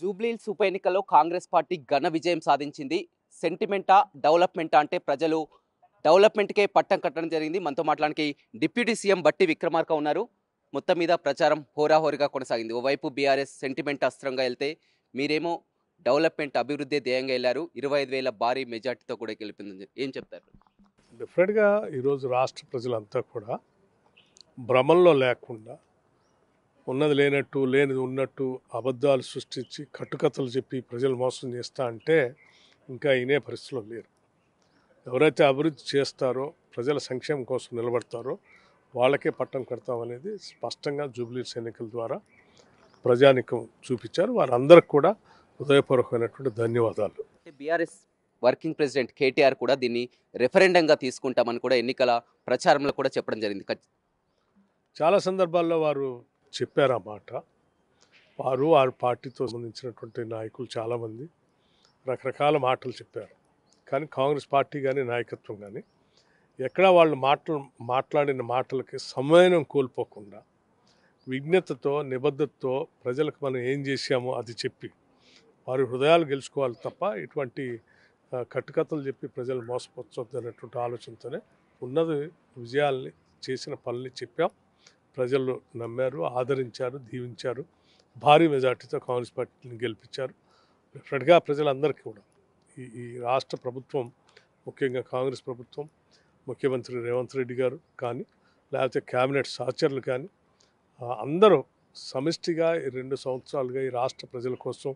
జూబ్లీహిల్స్ ఉప ఎన్నికల్లో కాంగ్రెస్ పార్టీ ఘన విజయం సాధించింది. సెంటిమెంటా డెవలప్మెంటా అంటే ప్రజలు డెవలప్మెంట్కే పట్టం కట్టడం జరిగింది. మనతో మాట్లాడానికి డిప్యూటీ సీఎం బట్టి విక్రమార్క ఉన్నారు. మొత్తం మీద ప్రచారం హోరాహోరీగా కొనసాగింది. ఓవైపు బీఆర్ఎస్ సెంటిమెంట్ అస్త్రంగా వెళ్తే మీరేమో డెవలప్మెంట్ అభివృద్ధి ధ్యేయంగా వెళ్ళారు. 25,000 భారీ మెజార్టీతో కూడా గెలిపింది. ఏం చెప్తారు? డెఫినెట్గా ఈరోజు రాష్ట్ర ప్రజలంతా కూడా భ్రమంలో లేకుండా ఉన్నది లేనట్టు లేనిది ఉన్నట్టు అబద్ధాలు సృష్టించి కట్టుకథలు చెప్పి ప్రజలు మోసం చేస్తా అంటే ఇంకా ఇనే పరిస్థితిలో లేరు. ఎవరైతే అభివృద్ధి చేస్తారో ప్రజల సంక్షేమం కోసం నిలబడతారో వాళ్ళకే పట్టం కడతామనేది స్పష్టంగా జూబ్లీహిల్స్ ఎన్నికల ద్వారా ప్రజానికం చూపించారు. వారందరికి కూడా హృదయపూర్వకమైనటువంటి ధన్యవాదాలు. బీఆర్ఎస్ వర్కింగ్ ప్రెసిడెంట్ కేటీఆర్ కూడా దీన్ని రెఫరెండంగా తీసుకుంటామని కూడా ఎన్నికల ప్రచారంలో కూడా చెప్పడం జరిగింది. చాలా సందర్భాల్లో వారు చెప్పారు ఆ మాట. వారి పార్టీతో సంబంధించినటువంటి నాయకులు చాలామంది రకరకాల మాటలు చెప్పారు. కానీ కాంగ్రెస్ పార్టీ కానీ నాయకత్వం కానీ ఎక్కడా వాళ్ళు మాట్లాడిన మాటలకి సమన్వయం కోల్పోకుండా విజ్ఞతతో నిబద్ధతతో ప్రజలకు మనం ఏం చేశామో అది చెప్పి వారి హృదయాలు గెలుచుకోవాలి తప్ప ఇటువంటి కట్టుకథలు చెప్పి ప్రజలు మోసపోవచ్చు అనేటువంటి ఆలోచనతోనే ఉన్నది విజయాల్ని చేసిన పనుల్ని చెప్పాం. ప్రజలు నమ్మారు, ఆదరించారు, దీవించారు. భారీ మెజార్టీతో కాంగ్రెస్ పార్టీని గెలిపించారు. డెఫినెట్గా ప్రజలందరికీ కూడా ఈ రాష్ట్ర ప్రభుత్వం, ముఖ్యంగా కాంగ్రెస్ ప్రభుత్వం, ముఖ్యమంత్రి రేవంత్ రెడ్డి గారు కానీ లేకపోతే క్యాబినెట్ సహచరులు కానీ అందరూ సమిష్టిగా ఈ 2 సంవత్సరాలుగా ఈ రాష్ట్ర ప్రజల కోసం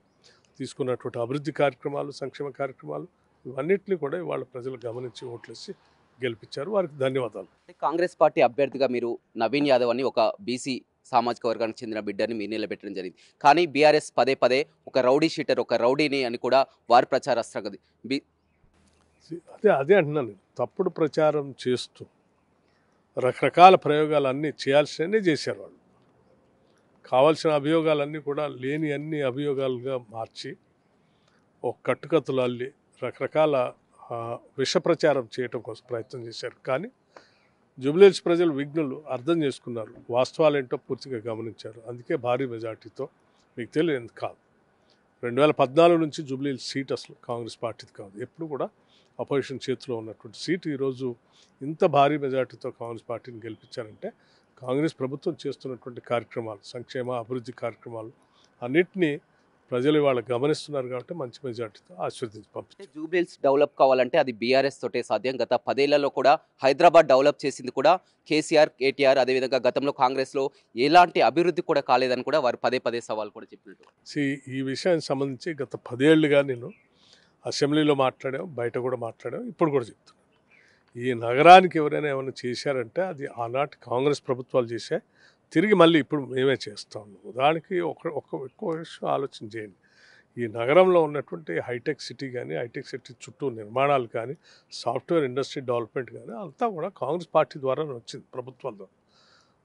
తీసుకున్నటువంటి అభివృద్ధి కార్యక్రమాలు, సంక్షేమ కార్యక్రమాలు ఇవన్నిటినీ కూడా ఇవాళ ప్రజలు గమనించి ఓట్లేసి గెలిపించారు. వారికి ధన్యవాదాలు. కాంగ్రెస్ పార్టీ అభ్యర్థిగా మీరు నవీన్ యాదవ్ అని ఒక బీసీ సామాజిక వర్గానికి చెందిన బిడ్డని మీరు నిలబెట్టడం జరిగింది. కానీ బీఆర్ఎస్ పదే పదే ఒక రౌడీ షీటర్, ఒక రౌడీని అని కూడా వారి ప్రచారాస్త్రం. అదే అంటున్నాను. తప్పుడు ప్రచారం చేస్తూ రకరకాల ప్రయోగాలన్నీ చేయాల్సినవి చేశారు. వాళ్ళు కావాల్సిన అభియోగాలన్నీ కూడా లేని అన్ని అభియోగాలుగా మార్చి ఒక కట్టుకథలు అల్లి రకరకాల విష ప్రచారం చేయడం కోసం ప్రయత్నం చేశారు. కానీ జూబ్లీహిల్స్ ప్రజలు విఘ్నులు అర్థం చేసుకున్నారు, వాస్తవాలు ఏంటో పూర్తిగా గమనించారు. అందుకే భారీ మెజార్టీతో, మీకు తెలియదు కాదు, 2014 నుంచి జూబ్లీహిల్స్ సీట్ అసలు కాంగ్రెస్ పార్టీది కాదు, ఎప్పుడు కూడా అపోజిషన్ చేతిలో ఉన్నటువంటి సీటు ఈరోజు ఇంత భారీ మెజార్టీతో కాంగ్రెస్ పార్టీని గెలిపించారంటే కాంగ్రెస్ ప్రభుత్వం చేస్తున్నటువంటి కార్యక్రమాలు, సంక్షేమ అభివృద్ధి కార్యక్రమాలు అన్నింటినీ ప్రజలు ఇవాళ గమనిస్తున్నారు కాబట్టి మంచి మెజార్టీతో ఆశీర్వదించి పంపించారు. జూబ్లీహిల్స్ డెవలప్ కావాలంటే అది బీఆర్ఎస్ తోటే సాధ్యం. గత 10 ఏళ్లలో కూడా హైదరాబాద్ డెవలప్ చేసింది కూడా కేసీఆర్, కేటీఆర్. అదేవిధంగా గతంలో కాంగ్రెస్లో ఎలాంటి అభివృద్ధి కూడా కాలేదని కూడా వారు పదే పదే సవాల్ కూడా చెప్పినట్టు. ఈ విషయానికి సంబంధించి గత 10 ఏళ్లుగా నేను అసెంబ్లీలో మాట్లాడాం, బయట కూడా మాట్లాడాం, ఇప్పుడు కూడా చెప్తున్నాను. ఈ నగరానికి ఎవరైనా ఏమైనా చేశారంటే అది ఆనాటి కాంగ్రెస్ ప్రభుత్వాలు చేశాయి, తిరిగి మళ్ళీ ఇప్పుడు మేమే చేస్తాం. దానికి ఎక్కువ విషయం ఆలోచన చేయండి. ఈ నగరంలో ఉన్నటువంటి హైటెక్ సిటీ కానీ, హైటెక్ సిటీ చుట్టూ నిర్మాణాలు కానీ, సాఫ్ట్వేర్ ఇండస్ట్రీ డెవలప్మెంట్ కానీ అంతా కూడా కాంగ్రెస్ పార్టీ ద్వారానే వచ్చింది, ప్రభుత్వాల ద్వారా.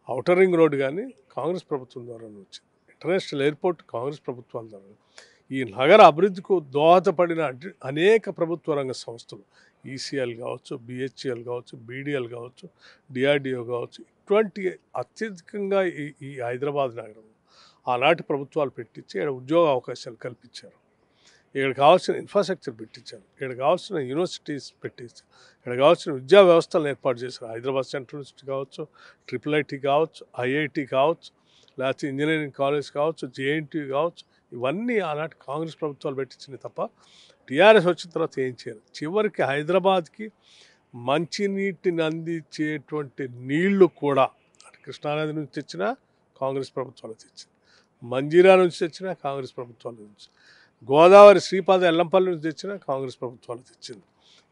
ఔటర్ రింగ్ రోడ్ కానీ కాంగ్రెస్ ప్రభుత్వం ద్వారానే వచ్చింది. ఇంటర్నేషనల్ ఎయిర్పోర్ట్ కాంగ్రెస్ ప్రభుత్వాల ద్వారా. ఈ నగర అభివృద్ధికి దోహదపడిన అనేక ప్రభుత్వ రంగ సంస్థలు, ఈసీఎల్ కావచ్చు, బిహెచ్ఎల్ కావచ్చు, బీడీఎల్ కావచ్చు, డిఆర్డిఓ కావచ్చు, ఇటువంటి అత్యధికంగా ఈ హైదరాబాద్ నగరం ఆనాటి ప్రభుత్వాలు పెట్టించి ఇక్కడ ఉద్యోగ అవకాశాలు కల్పించారు. ఇక్కడ కావాల్సిన ఇన్ఫ్రాస్ట్రక్చర్ పెట్టించారు, ఇక్కడ కావాల్సిన యూనివర్సిటీస్ పెట్టించారు, ఇక్కడ కావాల్సిన విద్యా వ్యవస్థలను ఏర్పాటు చేశారు. హైదరాబాద్ సెంట్రల్ యూనివర్సిటీ కావచ్చు, IIIT కావచ్చు, ఐఐటి కావచ్చు, లేకపోతే ఇంజనీరింగ్ కాలేజ్ కావచ్చు, జేఎన్టీయూ కావచ్చు, ఇవన్నీ ఆనాటి కాంగ్రెస్ ప్రభుత్వాలు పెట్టించినాయి తప్ప టీఆర్ఎస్ వచ్చిన తర్వాత ఏం చేయాలి. చివరికి హైదరాబాద్కి మంచినీటిని అందించేటువంటి నీళ్లు కూడా కృష్ణానది నుంచి తెచ్చినా కాంగ్రెస్ ప్రభుత్వాలు తెచ్చింది, మంజీరా నుంచి తెచ్చినా కాంగ్రెస్ ప్రభుత్వాల నుంచి, గోదావరి శ్రీపాద ఎల్లంపల్లి నుంచి తెచ్చినా కాంగ్రెస్ ప్రభుత్వాలు తెచ్చింది.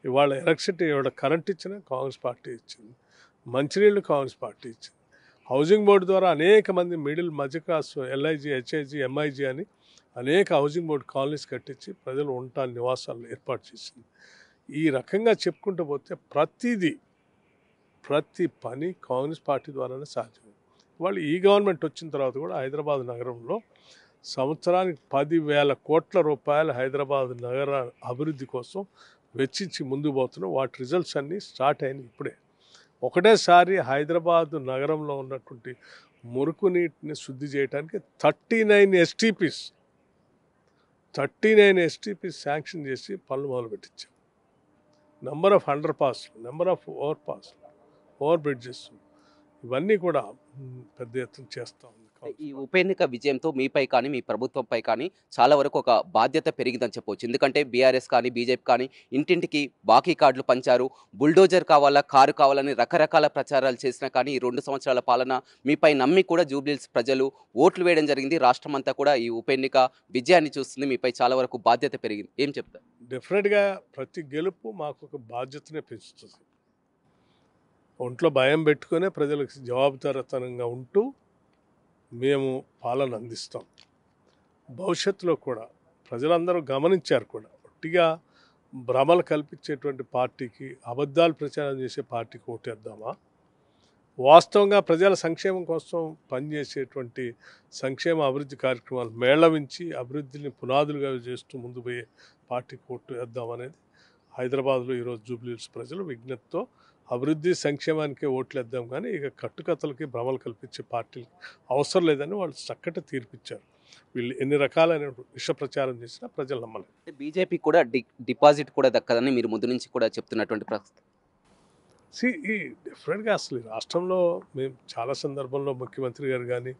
ఇవాళ ఎలక్ట్రిసిటీ కరెంట్ ఇచ్చినా కాంగ్రెస్ పార్టీ ఇచ్చింది, మంచినీళ్ళు కాంగ్రెస్ పార్టీ ఇచ్చింది. హౌసింగ్ బోర్డు ద్వారా అనేక మంది మధ్య క్లాస్ ఎల్ఐజీ, హెచ్ఐజీ, ఎంఐజీ అని అనేక హౌసింగ్ బోర్డు కాలనీస్ కట్టించి ప్రజలు ఉండటానికి నివాసాలను ఏర్పాటు చేసింది. ఈ రకంగా చెప్పుకుంటూ పోతే ప్రతి పని కాంగ్రెస్ పార్టీ ద్వారానే సాధ్యం. వాళ్ళు ఈ గవర్నమెంట్ వచ్చిన తర్వాత కూడా హైదరాబాద్ నగరంలో సంవత్సరానికి 10,000 కోట్ల రూపాయలు హైదరాబాద్ నగర అభివృద్ధి కోసం వెచ్చించి ముందుకు పోతున్నాం. వాటి రిజల్ట్స్ అన్నీ స్టార్ట్ అయినాయి ఇప్పుడే. ఒకటేసారి హైదరాబాద్ నగరంలో ఉన్నటువంటి మురుకు నీటిని శుద్ధి చేయడానికి 39 STPs 39 ఎస్టీపీ శాంక్షన్ చేసి పనులు మొదలు పెట్టించాం. Number of underpass, number of overpass, over bridges ఇవన్నీ కూడా పెద్ద ఎత్తున చేస్తూ ఉంది. ఈ ఉప ఎన్నిక విజయంతో మీపై కానీ మీ ప్రభుత్వంపై కానీ చాలా వరకు ఒక బాధ్యత పెరిగిందని చెప్పవచ్చు. ఎందుకంటే బీఆర్ఎస్ కానీ బీజేపీ కానీ ఇంటింటికి బాకీ కార్డులు పంచారు, బుల్డోజర్ కావాలా, కారు కావాలని రకరకాల ప్రచారాలు చేసినా కానీ ఈ 2 సంవత్సరాల పాలన మీపై నమ్మి కూడా జూబ్లీహిల్స్ ప్రజలు ఓట్లు వేయడం జరిగింది. రాష్ట్రం అంతా కూడా ఈ ఉప ఎన్నిక విజయాన్ని చూస్తుంది. మీపై చాలా వరకు బాధ్యత పెరిగింది. ఏం చెప్తారు? డెఫినెట్గా ప్రతి గెలుపు మాకు ఒక బాధ్యతనే పెంచుతుంది. ఒంట్లో భయం పెట్టుకునే ప్రజలకు జవాబుదారీతనంగా ఉంటూ మేము పాలన అందిస్తాం. భవిష్యత్తులో కూడా ప్రజలందరూ గమనించారు కూడా, ఒట్టిగా భ్రమలు కల్పించేటువంటి పార్టీకి, అబద్ధాలు ప్రచారం చేసే పార్టీకి ఓటేద్దామా, వాస్తవంగా ప్రజల సంక్షేమం కోసం పనిచేసేటువంటి సంక్షేమ అభివృద్ధి కార్యక్రమాలు మేళవించి అభివృద్ధిని పునాదులుగా చేస్తూ ముందు పోయే పార్టీకి ఓటు వేద్దామనేది హైదరాబాద్లో ఈరోజు జూబ్లీహిల్స్ ప్రజలు విజ్ఞతతో అభివృద్ధి సంక్షేమానికే ఓట్లు వేద్దాం, కానీ ఇక కట్టుకథలకి భ్రమలు కల్పించే పార్టీలు అవసరం లేదని వాళ్ళు చక్కటి తీర్పిచ్చారు. వీళ్ళు ఎన్ని రకాలైన విష ప్రచారం చేసినా ప్రజలు నమ్మలేదు. బీజేపీ కూడా డిపాజిట్ కూడా దక్కదని మీరు ముందు నుంచి కూడా చెప్తున్నటువంటి ఈ డిఫరెంట్గా అసలు ఈ రాష్ట్రంలో మేము చాలా సందర్భంలో ముఖ్యమంత్రి గారు కానీ,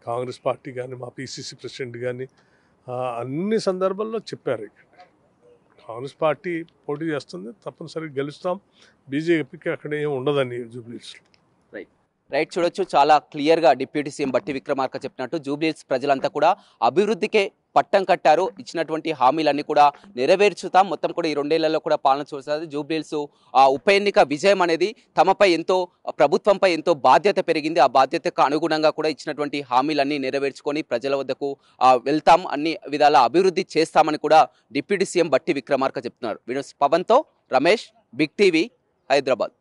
కాంగ్రెస్ పార్టీ కానీ, మా పిసిసి ప్రెసిడెంట్ కానీ అన్ని సందర్భాల్లో చెప్పారు. ఇక్కడ కాంగ్రెస్ పార్టీ పోటీ చేస్తుంది, తప్పనిసరిగా గెలుస్తాం, బీజేపీకి అక్కడ ఏం ఉండదని జూబ్లీహిల్స్లో. రైట్, చూడొచ్చు చాలా క్లియర్గా డిప్యూటీ సీఎం బట్టి విక్రమార్క చెప్పినట్టు జూబ్లీహిల్స్ ప్రజలంతా కూడా అభివృద్ధికే పట్టం కట్టారు. ఇచ్చినటువంటి హామీలన్నీ కూడా నెరవేర్చుతాం. మొత్తం కూడా ఈ 2 ఏళ్లలో కూడా పాలన చూస్తుంది. జూబ్లీహిల్స్ ఉప ఎన్నిక విజయం అనేది తమపై ఎంతో, ప్రభుత్వంపై ఎంతో బాధ్యత పెరిగింది. ఆ బాధ్యతకు అనుగుణంగా కూడా ఇచ్చినటువంటి హామీలన్నీ నెరవేర్చుకొని ప్రజల వద్దకు వెళ్తాం, అన్ని విధాల అభివృద్ధి చేస్తామని కూడా డిప్యూటీ సీఎం బట్టి విక్రమార్క చెప్తున్నారు. వీడియోస్ పవన్తో రమేష్, బిగ్ టీవీ, హైదరాబాద్.